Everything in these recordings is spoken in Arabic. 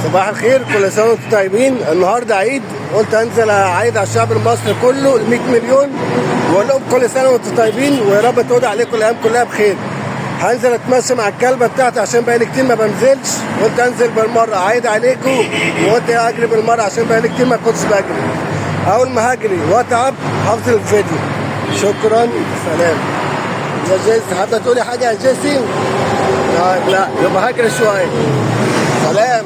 صباح الخير، كل سنه وانتم طيبين. النهارده عيد، قلت انزل اعيد على الشعب المصري كله ال 100 مليون واقول لهم كل سنه وانتم طيبين ويا رب تعود عليكم الايام كلها بخير. هنزل اتمشى مع الكلبه بتاعتي عشان بقالي كتير ما بنزلش، قلت انزل بالمره اعيد عليكم وقلت اجري بالمره عشان بقالي كتير ما كنتش بجري. اول ما هجري واتعب هفصل الفيديو. شكرا، سلام. يا جيسي حابه تقولي حاجه يا جيسي؟ لا يبقى هجري شويه. سلام.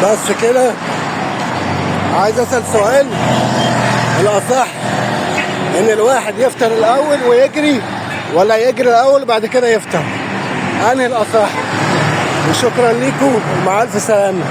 بس كده. عايز اسال سؤال، الاصح ان الواحد يفطر الاول ويجري ولا يجري الاول وبعد كده يفطر؟ انهي الاصح؟ وشكرا ليكم ومع الف سلامه.